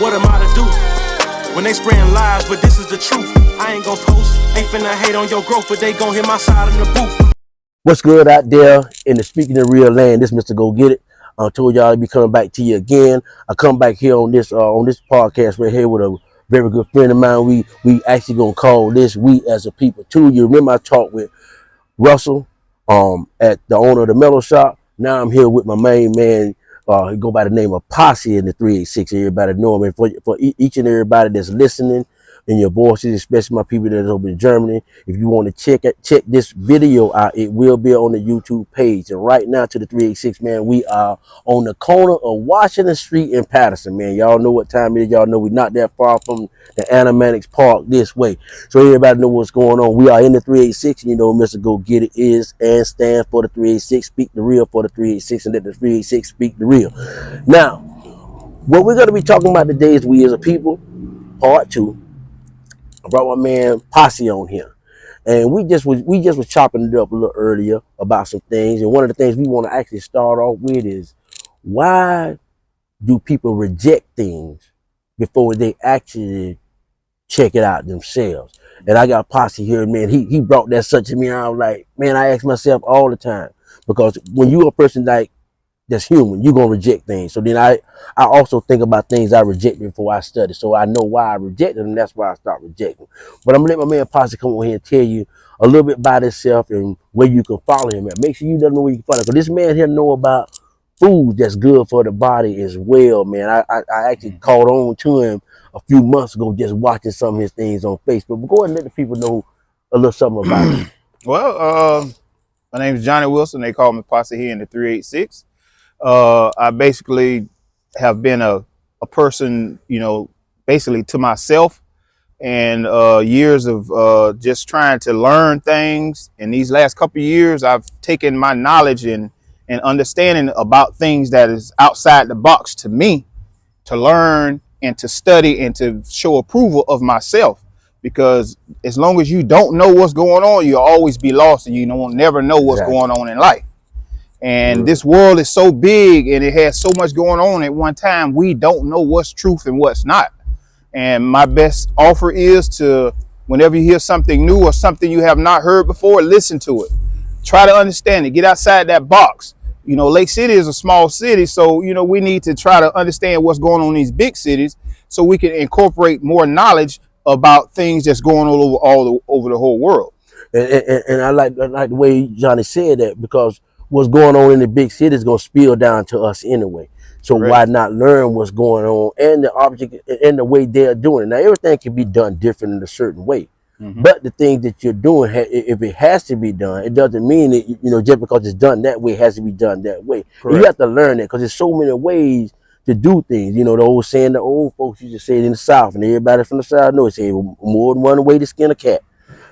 What am I to do? When they spraying lies, but this is the truth. I ain't gon' post, ain't finna hate on your growth, but they gon' hear my side in the booth. What's good out there in the Speaking of Real Land? This Mr. Go Get It. I told y'all I'd be coming back to you again. I come back here on this podcast right here with a very good friend of mine. We actually gonna call this We as a People too. You remember I talked with Russell, at the owner of the Mellow Shop. Now I'm here with my main man. He go by the name of Possie in the 386. Everybody know him. And for each and everybody that's listening in your voices, especially my people that's over in Germany, if you want to check this video out, it will be on the YouTube page. And right now to the 386, man, we are on the corner of Washington Street in Patterson, man. Y'all know what time it is. Y'all know we're not that far from the Animatics Park this way. So everybody know what's going on. We are in the 386, and you know Mr. Go Get It is and stands for the 386, speak the real for the 386, and let the 386 speak the real. Now, what we're going to be talking about today is We as a People, part 2. I brought my man Possie on here, and we just was chopping it up a little earlier about some things. And one of the things we want to actually start off with is, why do people reject things before they actually check it out themselves? And I got Possie here, man. He brought that such to me, and I was like, man, I ask myself all the time, because when you're a person like that's human, you're gonna reject things. So then I also think about things I reject before I study, so I know why I reject them, and that's why I start rejecting. But I'm gonna let my man Possie come on here and tell you a little bit about himself and where you can follow him at. Make sure you don't know where you can follow him, because this man here know about food that's good for the body as well, man. I actually caught on to him a few months ago just watching some of his things on Facebook. But go ahead and let the people know a little something about him. Well, my name is Johnny Wilson. They call me Possie here in the 386. I basically have been a person, you know, basically to myself, and years of just trying to learn things. In these last couple of years, I've taken my knowledge and understanding about things that is outside the box to me, to learn and to study and to show approval of myself. Because as long as you don't know what's going on, you'll always be lost, and you don't never know what's going on in life. And this world is so big, and it has so much going on at one time. We don't know what's truth and what's not. And my best offer is to, whenever you hear something new or something you have not heard before, listen to it. Try to understand it. Get outside that box. You know, Lake City is a small city, so, you know, we need to try to understand what's going on in these big cities so we can incorporate more knowledge about things that's going on all over the whole world. And I like the way Johnny said that, because what's going on in the big city is going to spill down to us anyway. So why not learn what's going on and the object and the way they're doing it? Now, everything can be done different in a certain way. But the thing that you're doing, if it has to be done, it doesn't mean that, you know, just because it's done that way, it has to be done that way. You have to learn it, because there's so many ways to do things. You know, the old saying, the old folks used to say it in the South, and everybody from the South knows, say more than one way to skin a cat.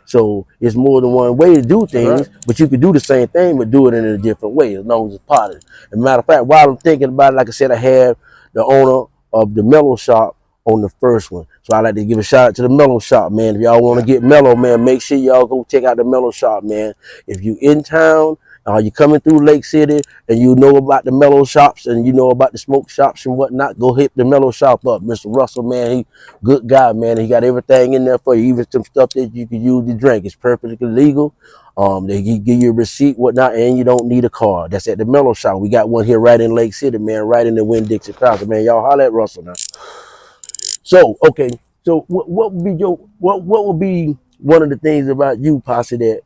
So it's more than one way to do things, but you can do the same thing, but do it in a different way, as long as it's positive. As a matter of fact, while I'm thinking about it, like I said, I have the owner of the Mellow Shop on the first one. So I like to give a shout out to the Mellow Shop, man. If y'all want to get mellow, man, make sure y'all go check out the Mellow Shop, man. If you in town, you coming through Lake City and you know about the Mellow Shops and you know about the smoke shops and whatnot, go hit the Mellow Shop up. Mr. Russell, man, he good guy, man. He got everything in there for you, even some stuff that you can use to drink. It's perfectly legal. They give you a receipt, whatnot, and you don't need a card. That's at the Mellow Shop. We got one here right in Lake City, man, right in the Winn-Dixie Plaza, man. Y'all holler at Russell now. So, okay, so what would be one of the things about you, Possie, that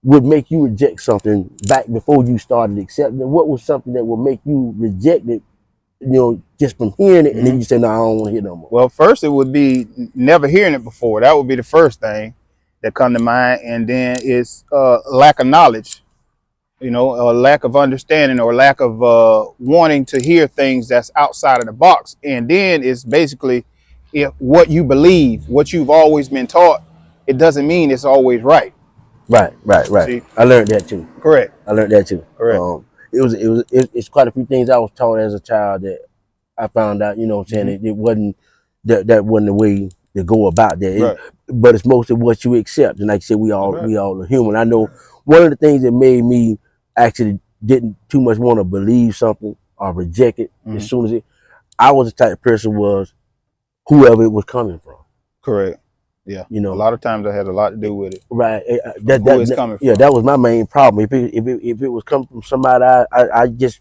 would make you reject something back before you started accepting it? What was something that would make you reject it, you know, just from hearing it, and then you say, no, I don't want to hear no more? Well, first it would be never hearing it before. That would be the first thing that come to mind. And then it's lack of knowledge, you know, a lack of understanding, or lack of wanting to hear things that's outside of the box. And then it's basically, if what you believe, what you've always been taught, it doesn't mean it's always right. Right. See? I learned that too. Correct. I learned that too. Correct. It's quite a few things I was taught as a child that I found out, you know what I'm saying, it wasn't that wasn't the way to go about that. But it's mostly what you accept. And like I said, we all are human. I know one of the things that made me actually didn't too much want to believe something or reject it as soon as I was the type of person was, whoever it was coming from. Correct. Yeah. You know, a lot of times that has a lot to do with it. Right. Who it's coming from. Yeah, that was my main problem. If it was coming from somebody I just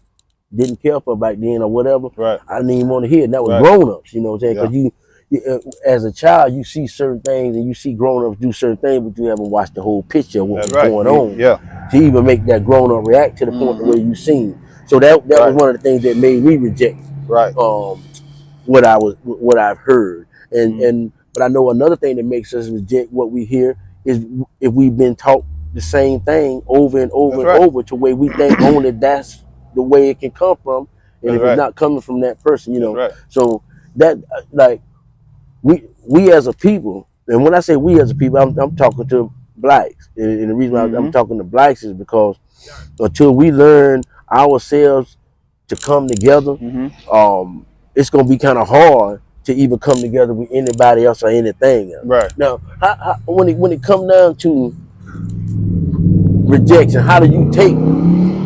didn't care for back then or whatever, Right. I didn't even want to hear it. And that was Right. grown-ups, you know what I'm saying? Because as a child, you see certain things and you see grown-ups do certain things, but you haven't watched the whole picture of what's going on. Yeah. To even make that grown-up react to the point the way you seen. So that was one of the things that made me reject what I've heard. But I know another thing that makes us reject what we hear is if we've been taught the same thing over and over and over to where we think only that's the way it can come from, and if it's not coming from that person, you know. So that like we as a people, and when I say we as a people, I'm talking to blacks, and the reason why I'm talking to blacks is because until we learn ourselves to come together, it's gonna be kind of hard to even come together with anybody else or anything else. Right. Now, when it comes down to rejection, how do you take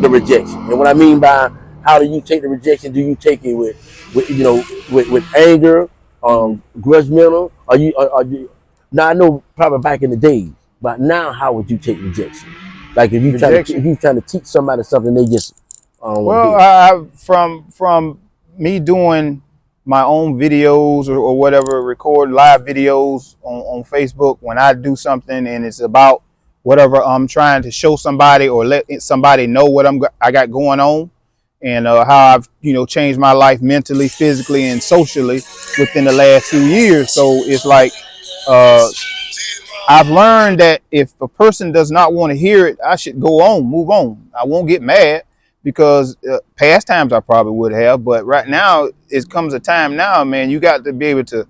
the rejection? And what I mean by how do you take the rejection? Do you take it with anger, grudgmental? Are you? Now I know probably back in the days, but now how would you take rejection? Like if you trying to teach somebody something, they just from me doing my own videos or whatever, record live videos on Facebook when I do something and it's about whatever I'm trying to show somebody or let somebody know what I got going on, and how I've changed my life mentally, physically, and socially within the last few years. So it's like I've learned that if a person does not want to hear it, I should go on, move on. I won't get mad, because past times I probably would have, but right now it comes a time now, man, you got to be able to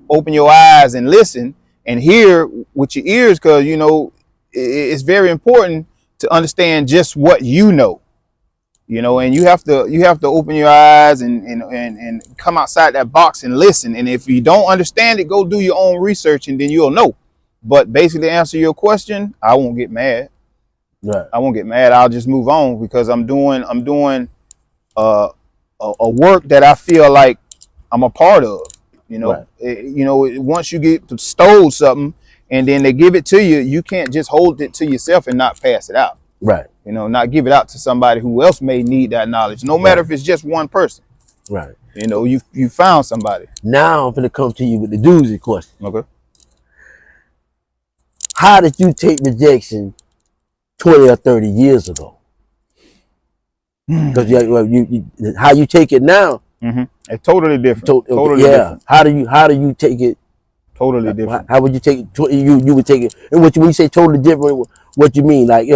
open your eyes and listen and hear with your ears, because it's very important to understand just what you know, and you have to open your eyes and come outside that box and listen. And if you don't understand it, go do your own research and then you'll know. But basically, to answer your question, I won't get mad. Right. I won't get mad. I'll just move on, because I'm doing a work that I feel like I'm a part of. Once you get stole something and then they give it to you, you can't just hold it to yourself and not pass it out. Right. Not give it out to somebody who else may need that knowledge, no matter if it's just one person. Right. You found somebody. Now I'm going to come to you with the doozy question. Okay. How did you take rejection 20 or 30 years ago? Because how you take it now, it's totally different. Totally different. How do you take it? Totally different. How would you take it? You would take it. And when you say totally different, what you mean? Like,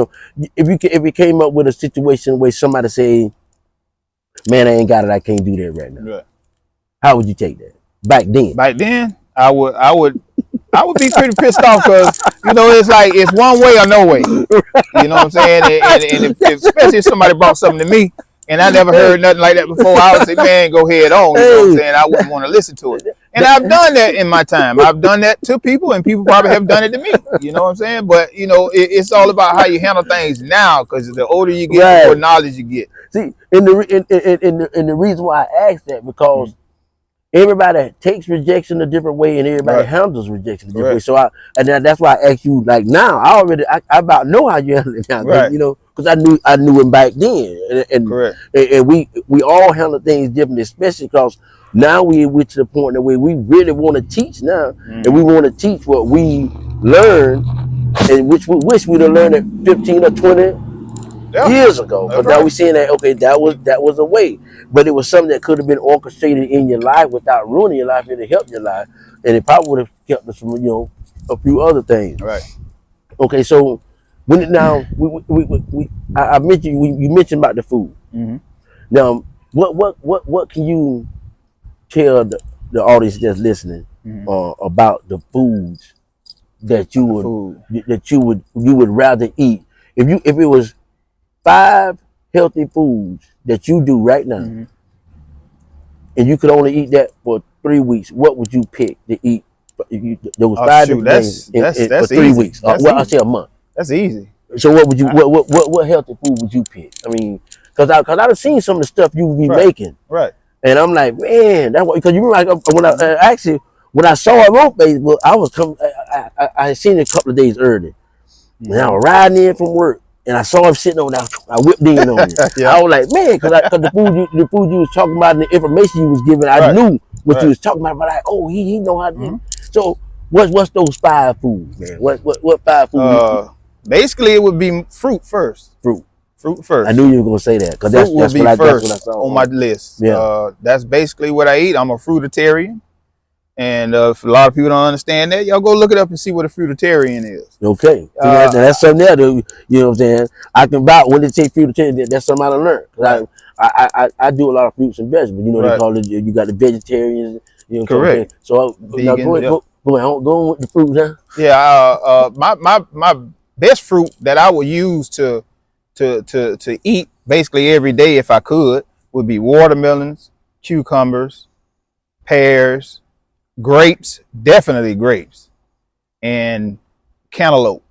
if you came up with a situation where somebody say, "Man, I ain't got it. I can't do that right now." Right. How would you take that? Back then, I would be pretty pissed off, because it's like it's one way or no way. You know what I'm saying? And if especially if somebody brought something to me and I never heard nothing like that before, I would say, man, go head on. You know what I'm saying? I wouldn't want to listen to it. And I've done that in my time. I've done that to people, and people probably have done it to me. You know what I'm saying? But it's all about how you handle things now, because the older you get, the more knowledge you get. See, and the reason why I asked that, because everybody takes rejection a different way, and everybody handles rejection a different way. So that's why I asked you. Like now, I about know how you handle it now, because I knew him back then, and we all handle things differently, especially because now we went to the point where we really want to teach now, and we want to teach what we learned, and which we wish we'd have learned it 15 or 20 years ago. But now we're seeing that that was a way, but it was something that could have been orchestrated in your life without ruining your life, and it helped your life, and it probably would have kept us from a few other things. Right. Okay, so I mentioned you mentioned about the food. Now, what can you tell the audience that's listening about the foods that you would rather eat if it was 5 healthy foods that you do right now, and you could only eat that for 3 weeks? What would you pick to eat? Those 5 different things for 3 weeks. I say a month. That's easy. So what would you what healthy food would you pick? I mean, because I've seen some of the stuff you be making. Right. And I'm like, man, that's why, because you remember when I asked you, when I saw him on Facebook, I was coming. I had seen it a couple of days early. When I was riding in from work, and I saw him sitting over there, I whipped in on him. Yeah. I was like, man, because the food you was talking about and the information you was giving, I knew what you was talking about. But oh, he know how to do. So what's those 5 foods, man? What 5 foods? Basically, it would be fruit first. Fruit first. I knew you were gonna say that because that's what I saw on my list. Yeah. That's basically what I eat. I'm a fruitarian. And if a lot of people don't understand that, y'all go look it up and see what a fruitarian is. Okay. That's something there, you know what I'm saying? I can vouch when they say fruitarian, that's something I learned. Right. I do a lot of fruits and vegetables. You know, they call it, you got the vegetarians, you know. Correct. So now go ahead, go on with the fruit, huh? Yeah, my best fruit that I would use to eat basically every day if I could would be watermelons, cucumbers, pears, grapes, definitely grapes, and cantaloupe.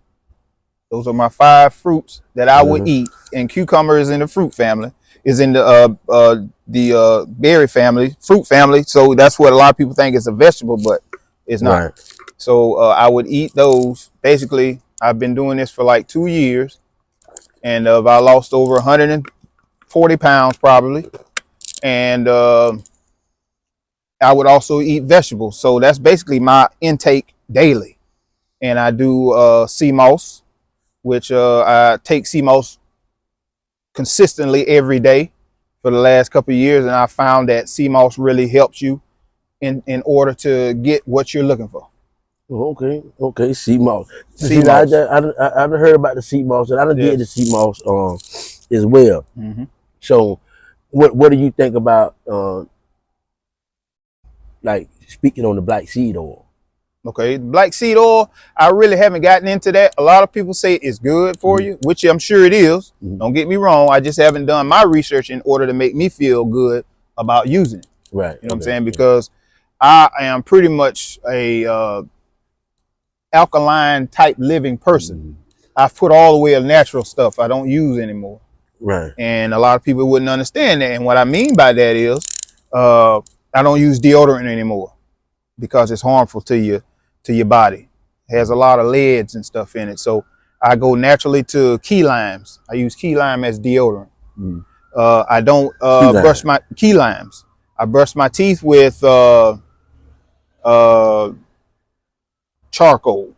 Those are my 5 fruits that I would eat. And cucumber is in the fruit family, is in the berry family, fruit family. So that's what a lot of people think is a vegetable, but it's not. Right. So I would eat those. Basically, I've been doing this for like 2 years, and I lost over 140 pounds probably, and I would also eat vegetables. So that's basically my intake daily. And I do sea moss, which I take sea moss consistently every day for the last couple of years. And I found that sea moss really helps you in order to get what you're looking for. Okay, sea moss. I done heard about the sea moss, and I done did the sea moss as well. So what do you think about like speaking on the black seed oil? Okay, black seed oil, I really haven't gotten into that. A lot of people say it's good for you, which I'm sure it is. Don't get me wrong. I just haven't done my research in order to make me feel good about using it. Right. You know what I'm saying? Because I am pretty much a alkaline type living person. I've put all the way of natural stuff I don't use anymore. Right. And a lot of people wouldn't understand that. And what I mean by that is I don't use deodorant anymore because it's harmful to your body. It has a lot of leads and stuff in it. So I go naturally to key limes. I use key lime as deodorant. I don't brush my key limes. I brush my teeth with charcoal.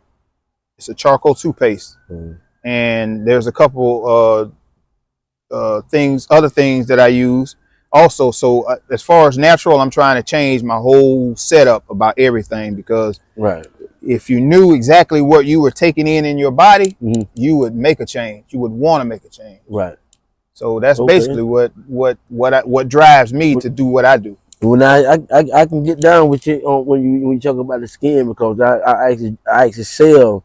It's a charcoal toothpaste. And there's a couple other things that I use also. So as far as natural, I'm trying to change my whole setup about everything, because if you knew exactly what you were taking in your body, you would make a change. You would want to make a change. Right. So that's basically what drives me to do what I do. When I can get down with you on when you talk about the skin, because I actually sell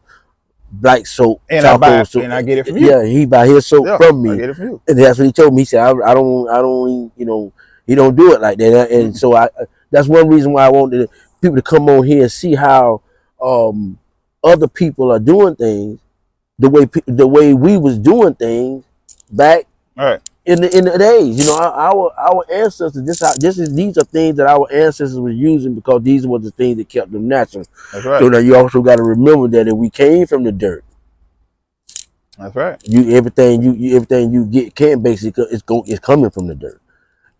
black soap, and charcoal soap, and I get it from you. Yeah, he buy his soap from me. I get it from you. And that's what he told me. He said, I don't, you know, he don't do it like that. And so that's one reason why I wanted people to come on here and see how other people are doing things the way we was doing things back in the days. You know, our ancestors. These are things that our ancestors were using, because these were the things that kept them natural. That's right. So now you also got to remember that if we came from the dirt. That's right. Everything you get can basically it's coming from the dirt.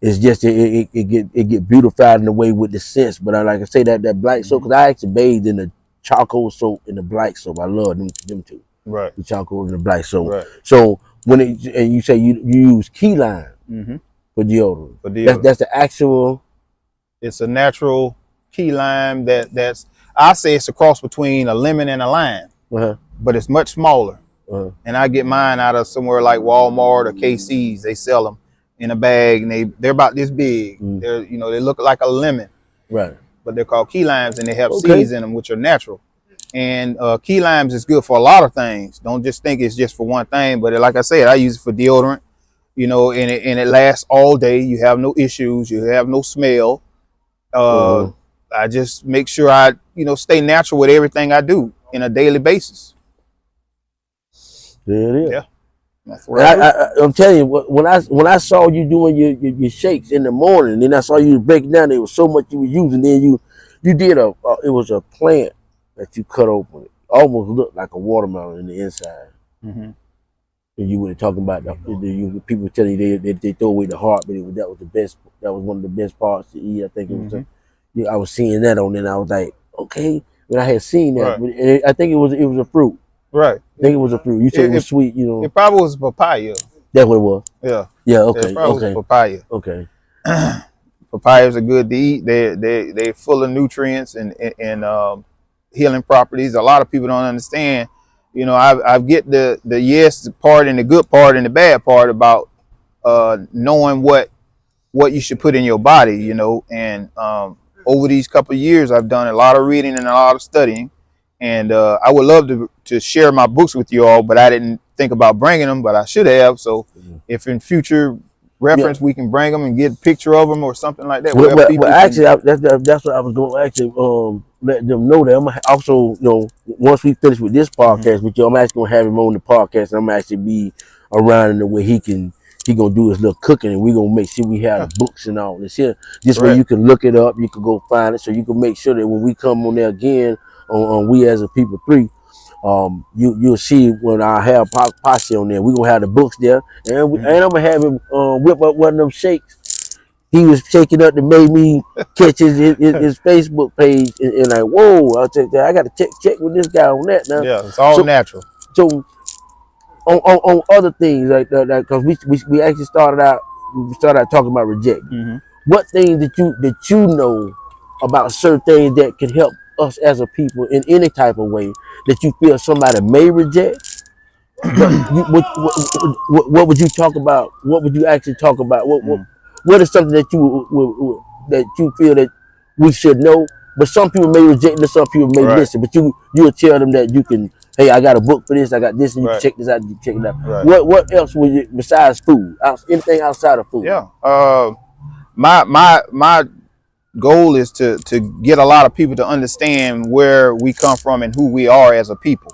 It's just it get beautified in a way with the scents. But like I say, that black soap, because I actually bathed in the charcoal soap and the black soap. I love them two. Right. The charcoal and the black soap. Right. So and you say you use key lime for deodorant. That's the actual. It's a natural key lime that's I say it's a cross between a lemon and a lime, but it's much smaller. And I get mine out of somewhere like Walmart or KC's. They sell them in a bag, and they're about this big. They're, you know, they look like a lemon, right? But they're called key limes, and they have seeds in them, which are natural. And key limes is good for a lot of things. Don't just think it's just for one thing. But like I said, I use it for deodorant, you know, and it lasts all day. You have no issues. You have no smell. I just make sure I, you know, stay natural with everything I do in a daily basis. There it is. Yeah. That's what I'm telling you, when I saw you doing your shakes in the morning, and then I saw you breaking down, there was so much you were using. Then You did it was a plant that you cut open. It almost looked like a watermelon in the inside. Mm-hmm. And you were talking about people telling you they throw away the heart, but that was the best. That was one of the best parts to eat. I think it was. I was seeing that on, and I was like, okay. When I had seen that, but I think it was a fruit. Right. I think it was a fruit. You said it was sweet, you know. It probably was papaya. That's what it was. Yeah. Yeah. Okay. It probably was papaya. Okay. Papayas are good to eat. They're full of nutrients and healing properties. A lot of people don't understand. You know, I get the yes part and the good part and the bad part about knowing what you should put in your body. You know, and over these couple of years, I've done a lot of reading and a lot of studying, and I would love to share my books with you all, but I didn't think about bringing them, but I should have. So, if in future reference we can bring them and get a picture of them or something like that. Well, actually, that's what I was going to actually let them know that I'm also, you know, once we finish with this podcast with you, I'm actually going to have him on the podcast. And I'm actually be around in the way he gonna do his little cooking, and we're gonna make sure we have the books and all this here. This way you can look it up, you can go find it, so you can make sure that when we come on there again on We As a People 3, you'll see when I have Possie on there, we're gonna have the books there, and I'm gonna have him whip up one of them shakes he was shaking up that made me catch his Facebook page and like, whoa, I gotta check with this guy on that now. Yeah, it's all natural. So on other things like that, because we actually started out talking about rejection. What things that you know about certain things that can help us as a people in any type of way that you feel somebody may reject? But what would you talk about? What would you actually talk about? What is something that you feel that we should know? But some people may reject it, some people may listen. But you'll tell them that you can. Hey, I got a book for this. I got this, and you can check this out. You check it out. What else would you besides food? Anything outside of food? Yeah. My goal is to get a lot of people to understand where we come from and who we are as a people,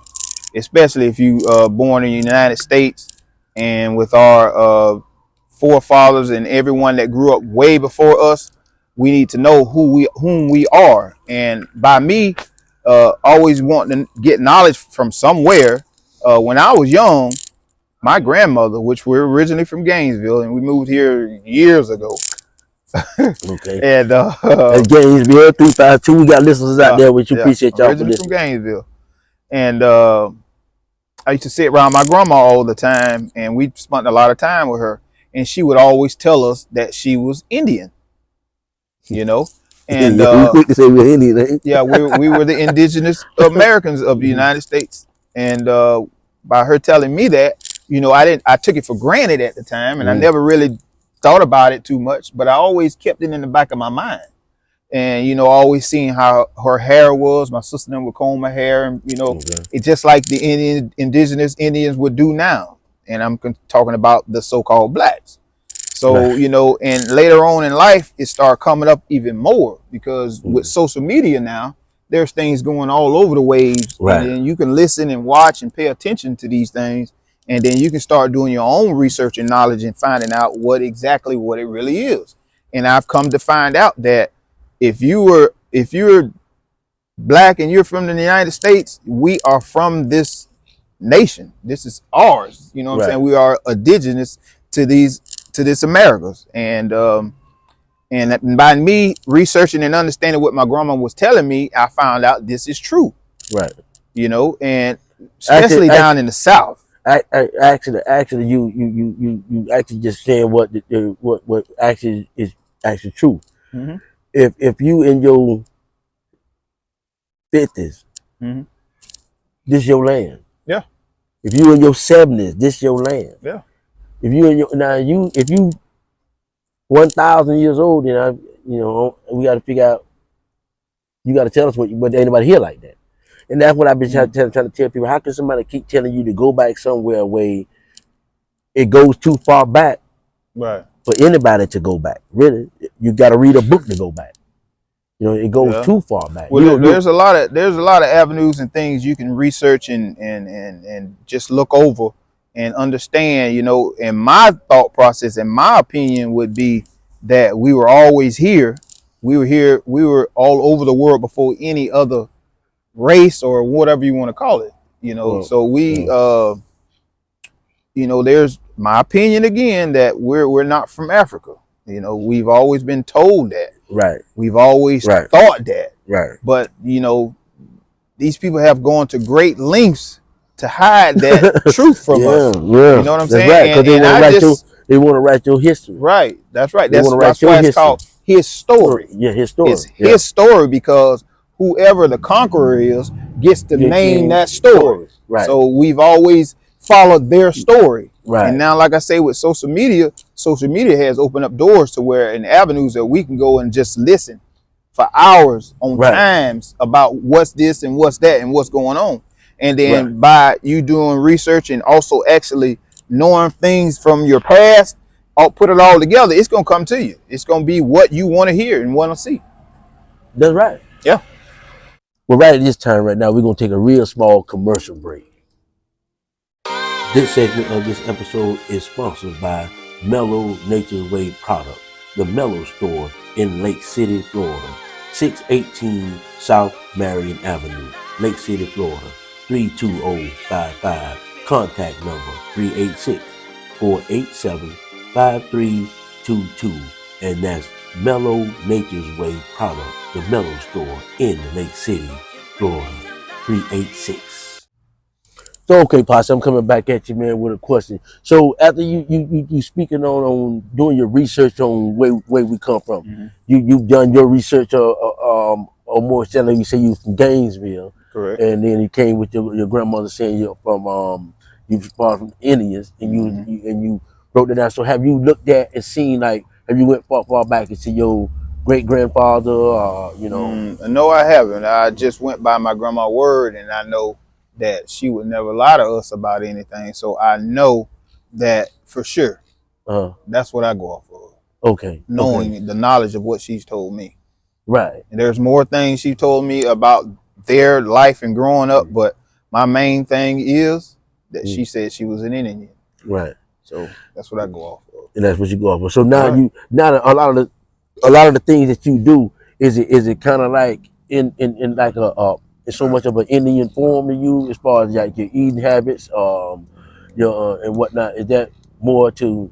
especially if you born in the United States and with our forefathers and everyone that grew up way before us. We need to know whom we are, and by me always wanting to get knowledge from somewhere. When I was young, my grandmother, which we're originally from Gainesville, and we moved here years ago. Okay. And Gainesville 352. We got listeners out there, which you appreciate y'all for originally from Gainesville. And I used to sit around my grandma all the time, and we spent a lot of time with her. And she would always tell us that she was Indian, you know. And we quick to say we're Indian. yeah, we were the indigenous Americans of the United States. And by her telling me that, you know, I took it for granted at the time, and I never really thought about it too much, but I always kept it in the back of my mind. And, you know, always seeing how her hair was. My sister and them would comb her hair, and, you know, it's just like the indigenous Indians would do now. And I'm talking about the so-called blacks. So, you know, and later on in life, it started coming up even more because with social media now, there's things going all over the waves. And then you can listen and watch and pay attention to these things. And then you can start doing your own research and knowledge and finding out what it really is. And I've come to find out that if you're black and you're from the United States, we are from this nation. This is ours. You know what I'm saying? We are indigenous to this Americas. And by me researching and understanding what my grandma was telling me, I found out this is true. Right. You know, and especially down in the South. Actually, you actually just saying what actually is actually true. If you in your 50s, this your land. Yeah. If you in your 70s, this your land. Yeah. If you in your if you 1,000 years old, then we got to figure out. You got to tell us what ain't anybody here like that. And that's what I've been trying to tell people. How can somebody keep telling you to go back somewhere where it goes too far back for anybody to go back? Really, you got to read a book to go back. You know, it goes too far back. Well, there's a lot of avenues and things you can research and just look over and understand. You know, and my thought process and my opinion would be that we were always here, We were here. We were all over the world before any other race or whatever you want to call it. You know, Well, so we, you know, there's my opinion again that we're not from Africa. You know, we've always been told that. right, We've always right, thought that. right. But you know, these people have gone to great lengths to hide that truth from Yeah, us. yeah, You know what I'm that's saying? right. Because they And want to I write your, just they want to write your history. right. That's right. They want to write That's your why it's history. called his story. Yeah, his It's story. Yeah, his story because whoever the conqueror is gets to name getting that story. stories. Right, So we've always followed their story. And right, now, like I say, with social media has opened up doors to where in avenues that we can go and just listen for hours on right, times about what's this and what's that and what's going on. And right. then by you doing research and also actually knowing things from your past, I'll put it all together, it's gonna come to you. It's gonna be what you want to hear and want to see. That's right. Yeah. Well, right at this time, right now, we're gonna take a real small commercial break. This segment of this episode is sponsored by Mellow Nature's Way Product, the Mellow Store in Lake City, Florida, 618 South Marion Avenue, Lake City, Florida, 32055. Contact number 386-487-5322. And that's Mellow Nature's Way Product, the Mellow Store in Lake City, Florida, 386. So okay, Possie, I'm coming back at you, man, with a question. So after you speaking on doing your research on where we come from, you've done your research or more selling. You say you from Gainesville, Correct. and then you came with your grandmother saying you're from you from Indians, and you wrote it down. So have you looked at and seen, like, have you went far back and see your great grandfather, you know? No, I haven't. I just went by my grandma's word, and I know that she would never lie to us about anything. So I know that for sure. That's what I go off of. Okay. Knowing the knowledge of what she's told me. Right. And there's more things she told me about their life and growing up, but my main thing is that she said she was an Indian. Right. So that's what I go off of. And that's what you go off of. So now Right. now a lot of the things that you do, is it kind of like in like it's so much of an Indian form to you, as far as like your eating habits, your and whatnot. Is that more to,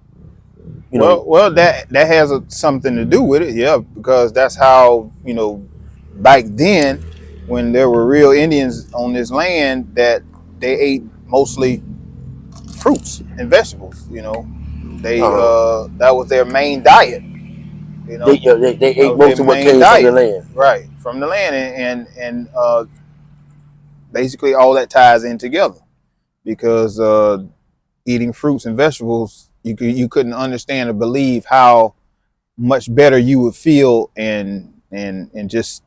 you know? Well, that has something to do with it, yeah, because that's how, you know, back then when there were real Indians on this land, that they ate mostly fruits and vegetables. You know, they that was their main diet. You know, They that ate was their most of what main came from the diet, land. right, from the land, and basically all that ties in together because eating fruits and vegetables, you couldn't understand or believe how much better you would feel and just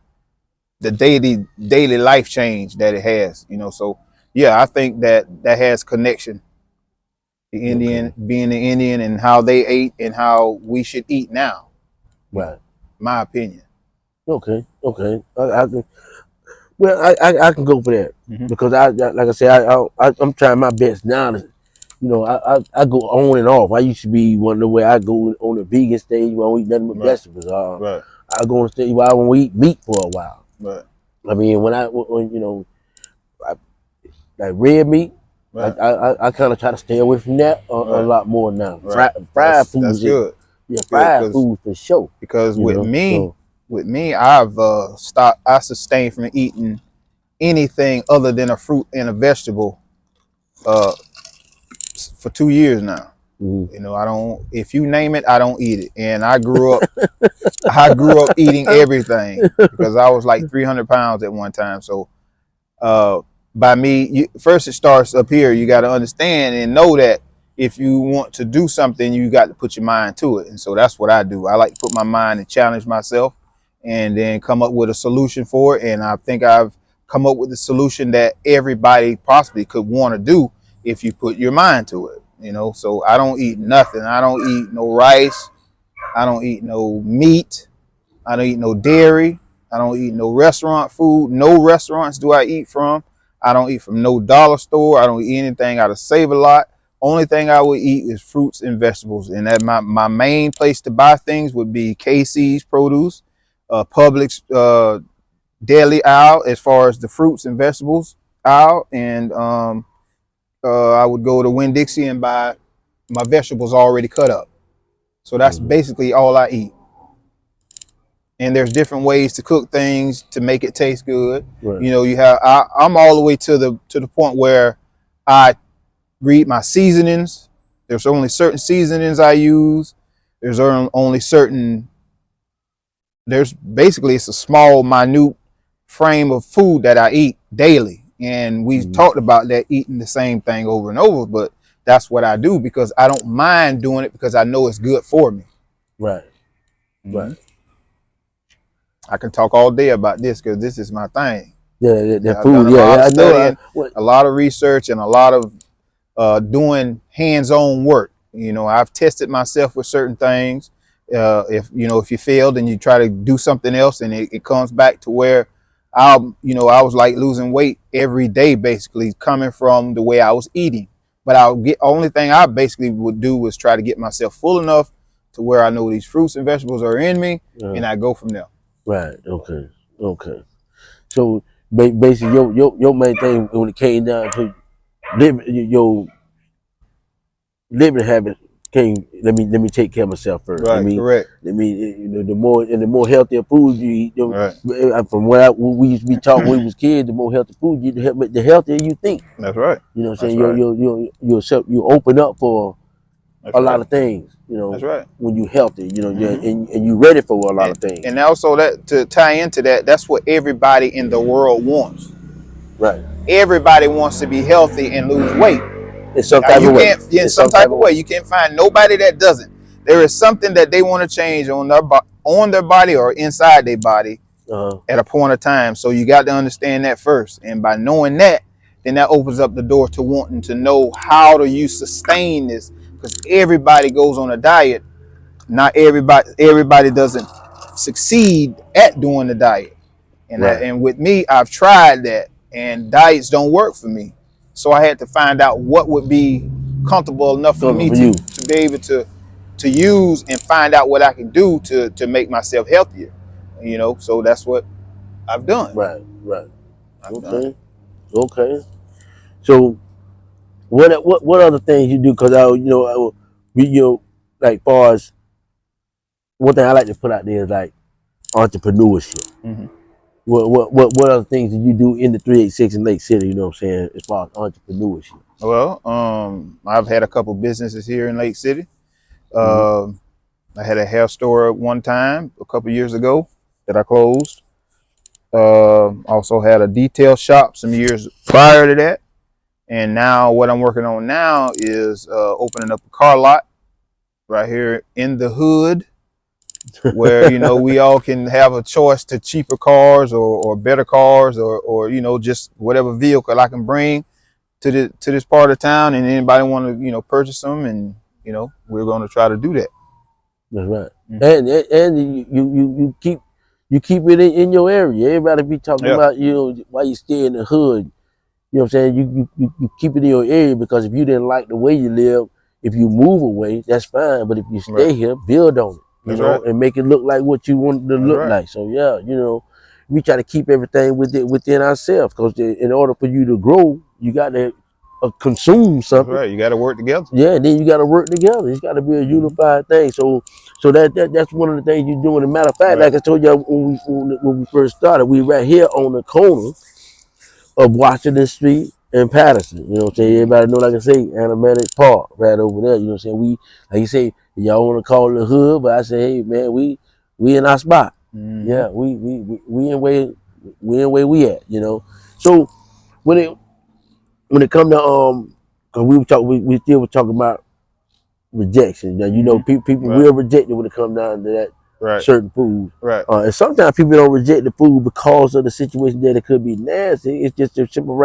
the daily life change that it has, you know. So yeah, I think that has connection. The Indian, being the Indian, and how they ate and how we should eat now. Right. My opinion. Okay. I can, well, I can go for that, because like I said, I'm trying my best now to, you know, I go on and off. I used to be one of the way I go on the vegan stage where I don't eat nothing but vegetables. Right. I go on the stage where I won't eat meat for a while. Right. I mean, when you know, like red meat, Right. I kind of try to stay away from that a lot more now. Right. Fried foods, that's good. yeah, fried food for sure. Because You know, so, with me, I've stopped. I sustained from eating anything other than a fruit and a vegetable for 2 years now. You know, I don't. If you name it, I don't eat it. And I grew up. I grew up eating everything because I was like 300 pounds at one time. So, by me, first it starts up here. You got to understand and know that if you want to do something, you got to put your mind to it. And so that's what I do. I like to put my mind and challenge myself, and then come up with a solution for it. And I think I've come up with a solution that everybody possibly could want to do if you put your mind to it. You know, so I don't eat nothing. I don't eat no rice. I don't eat no meat. I don't eat no dairy. I don't eat no restaurant food. No restaurants do I eat from. I don't eat from no dollar store. I don't eat anything out of Save-A-Lot. Only thing I would eat is fruits and vegetables. And that my main place to buy things would be KC's Produce, Publix deli aisle as far as the fruits and vegetables aisle, and I would go to Winn-Dixie and buy my vegetables already cut up. So that's basically all I eat. And there's different ways to cook things to make it taste good. Right. You know, I'm all the way to the point where I read my seasonings. There's only certain seasonings I use. There's only certain. There's basically, it's a small, minute frame of food that I eat daily, and we talked about that, eating the same thing over and over. But that's what I do because I don't mind doing it because I know it's good for me. Right. Right. I can talk all day about this because this is my thing. Yeah, the I've food. done a lot of I studying, know. a lot of research, and a lot of doing hands-on work. You know, I've tested myself with certain things. If you failed and you try to do something else, and it comes back to where I was like losing weight every day, basically coming from the way I was eating. But only thing I basically would do was try to get myself full enough to where I know these fruits and vegetables are in me, and I go from there. Right. Okay. Okay. So basically, your main thing when it came down to your living habits came. Let me take care of myself first. Right. Correct. the more healthier food you eat. Right. From what we used to be taught when we was kids, the more healthy food you eat, the healthier you think. That's right. You know what I'm saying? You open up for a lot of things. You know. That's right. When you healthy, you know, and you ready for a lot of things. And also, that to tie into that, that's what everybody in the world wants. Right. Everybody wants to be healthy and lose weight. In some type of way. In some type of way. You can't find nobody that doesn't. There is something that they want to change on their body or inside their body at a point of time. So you got to understand that first. And by knowing that, then that opens up the door to wanting to know how do you sustain this, because everybody goes on a diet. Not everybody doesn't succeed at doing the diet. And and with me, I've tried that, and diets don't work for me. So I had to find out what would be comfortable enough for me to be able to use, and find out what I can do to make myself healthier. You know, so that's what I've done. Right. Okay. So what other things you do? Because like far as one thing I like to put out there is like entrepreneurship. What other things do you do in the 386 in Lake City? You know what I'm saying, as far as entrepreneurship? Well, I've had a couple businesses here in Lake City. I had a hair store at one time a couple years ago that I closed. Also had a detail shop some years prior to that. And now what I'm working on now is opening up a car lot right here in the hood, where we all can have a choice to cheaper cars or better cars, or just whatever vehicle I can bring to this part of town, and anybody want to purchase them, and we're going to try to do that. That's right. And you keep it in your area. Everybody be talking about why you stay in the hood. You know what I'm saying? You keep it in your area, because if you didn't like the way you live, if you move away, that's fine. But if you stay here, build on it. You know, and make it look like what you want it to look like. So we try to keep everything within ourselves, because in order for you to grow, you got to consume something. That's right. You got to work together. Yeah, and then you got to work together. It's got to be a unified thing. So that's one of the things you're doing. As a matter of fact, like I told you when we first started, we right here on the corner of Washington Street and Patterson. You know what I'm saying? Everybody know, like I say, Animatic Park right over there. You know what I'm saying? We, like you say, y'all want to call it the hood, but I say, hey man, we in our spot. Yeah, we in where we at. So when it come to cause we still were talking about rejection. Now people will reject it when it comes down to that. Certain food, and sometimes people don't reject the food because of the situation that it could be nasty. It's just a simple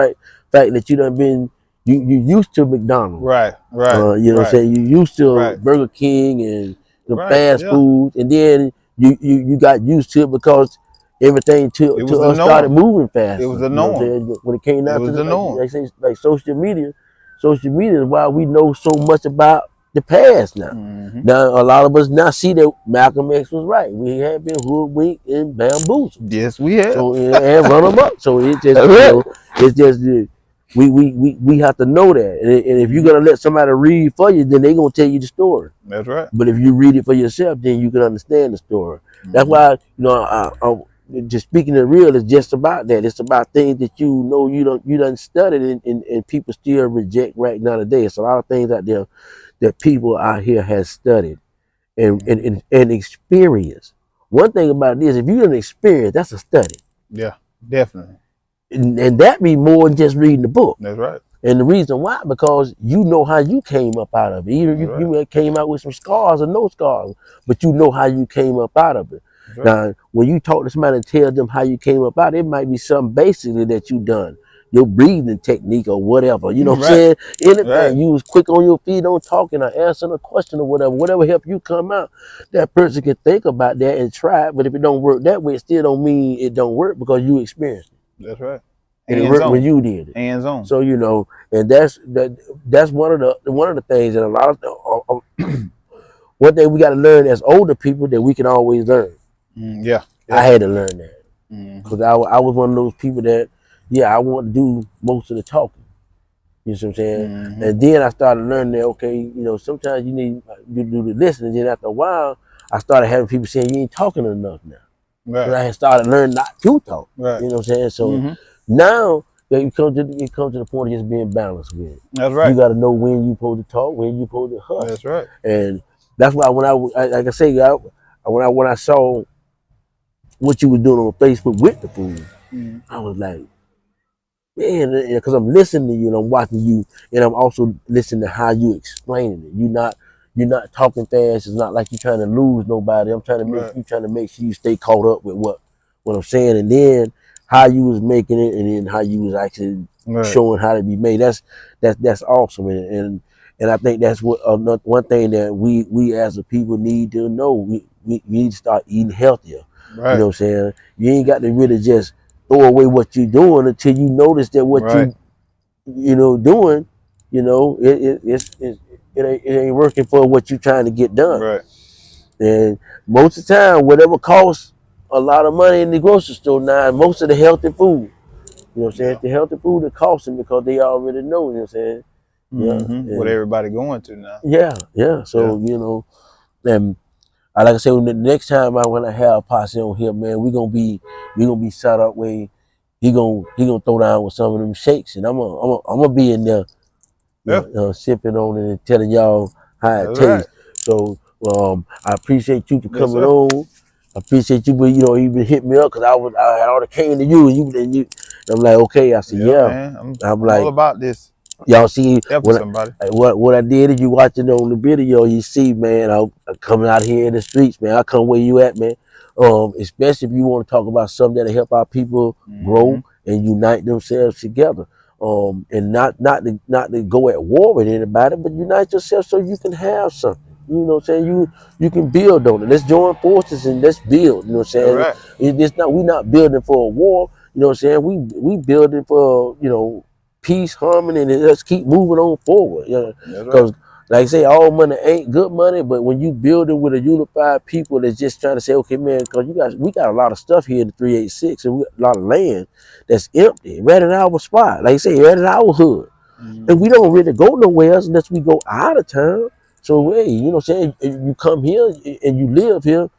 fact that you used to McDonald's, you know what I'm saying, you used to Burger King and the fast food, and then you got used to it because everything to us started moving fast. It was the norm. When it came down to like social media is why we know so much about the past now. Mm-hmm. Now a lot of us now see that Malcolm X was right. We have been hoodwinked and bamboozled. Yes, we have. So and run them up. So it's just it's just we have to know that. And if you're gonna let somebody read for you, then they're gonna tell you the story. That's right. But if you read it for yourself, then you can understand the story. That's why just speaking it real is just about that. It's about things that you done studied and people still reject right now today. It's a lot of things out there that people out here has studied and experienced. One thing about this, if you didn't experience, that's a study. Yeah, definitely. And that be more than just reading the book. That's right. And the reason why, because you know how you came up out of it. Even you came out with some scars or no scars, but you know how you came up out of it. Right. Now, when you talk to somebody and tell them how you came up out, it might be something basically that you done. Your breathing technique or whatever. You know what I'm saying? Anything. You was quick on your feet on talking or answering a question or whatever helped you come out. That person can think about that and try it, but if it don't work that way, it still don't mean it don't work because you experienced it. That's right. And it worked when you did it. Hands on. So and that's one of the things that a lot of one thing we got to learn as older people that we can always learn. Yeah. I had to learn that because I was one of those people that I want to do most of the talking. You know what I'm saying? And then I started learning that okay, sometimes you need to do the listening. Then after a while, I started having people saying you ain't talking enough now. Right. I had started learning not to talk. Right. You know what I'm saying? So now you come to the point of just being balanced with it. That's right. You got to know when you supposed to talk, when you supposed to hush. That's right. And that's why when when I saw what you were doing on Facebook with the food, I was like, man, because I'm listening to you and I'm watching you, and I'm also listening to how you explaining it. You're not talking fast. It's not like you're trying to lose nobody. I'm trying to make sure you stay caught up with what I'm saying, and then how you was making it, and then how you was actually showing how to be made. That's awesome, and I think that's what one thing that we as a people need to know. We need to start eating healthier. Right. You know what I'm saying? You ain't got to really just throw away what you're doing until you notice that what you doing, it ain't working for what you're trying to get done. Right. And most of the time, whatever costs a lot of money in the grocery store now, most of the healthy food, you know what I'm saying? It's the healthy food that costs them because they already know, you know what I'm saying? Yeah. What everybody going to now. Yeah. So, and like I said, the next time when I have Possie on here, man, we gonna be set up where he gonna throw down with some of them shakes, and I'm gonna be in there, sipping on it and telling y'all how it tastes. Right. So I appreciate you for coming on. I appreciate you, but you been hitting me up because I had all the cane to you, and you. I'm like, okay. I said, man. I'm like, all about this. Y'all see what I did is you watching on the video, you see, man, I'm coming out here in the streets, man. I come where you at, man. Especially if you want to talk about something that'll help our people grow and unite themselves together. And not to go at war with anybody, but unite yourself so you can have something. You know what I'm saying? You can build on it. Let's join forces and let's build. You know what I'm saying? We're not building for a war. You know what I'm saying? We building for peace, harmony, and let's keep moving on forward. Because like I say, all money ain't good money, but when you building with a unified people that's just trying to say, okay, man, because we got a lot of stuff here in the 386, and we got a lot of land that's empty, right in our spot. Like I say, right in our hood, and we don't really go nowhere else unless we go out of town. So hey, you know what I'm saying? If you come here and you live here,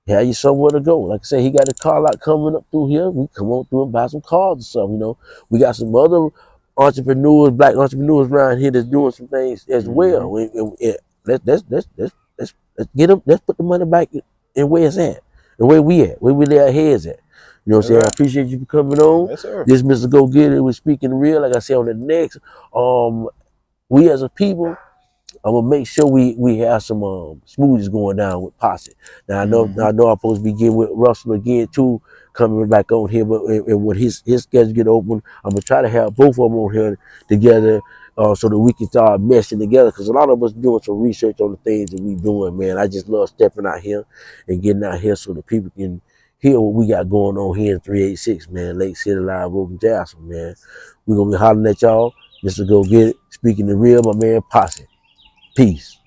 have you somewhere to go. Like I said, he got a car lot coming up through here. We come on through and buy some cars or something. We got some other black entrepreneurs around here that's doing some things as well. Let's get them. Let's put the money back in where it's at, and where we at, where we lay our heads at. You know what I'm saying? I appreciate you for coming on. Yes, sir. This Mr. Go Get It was speaking real. Like I said, on the next, we as a people, I'm gonna make sure we have some smoothies going down with Possie. Now I know I'm supposed to be getting with Russell again too, coming back on here, but when his schedule get open, I'm gonna try to have both of them on here together, so that we can start meshing together. Because a lot of us doing some research on the things that we doing, man. I just love stepping out here and getting out here so that people can hear what we got going on here in 386, man. Lake City Live, Open Jasper, man. We're gonna be hollering at y'all. Mr. Go Get It, speaking the real, my man Possie. Peace.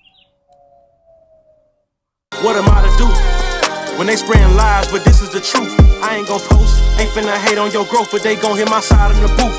What am I to do? When they spraying lies, but this is the truth. I ain't gon' post, ain't finna hate on your growth, but they gon' hear my side in the booth.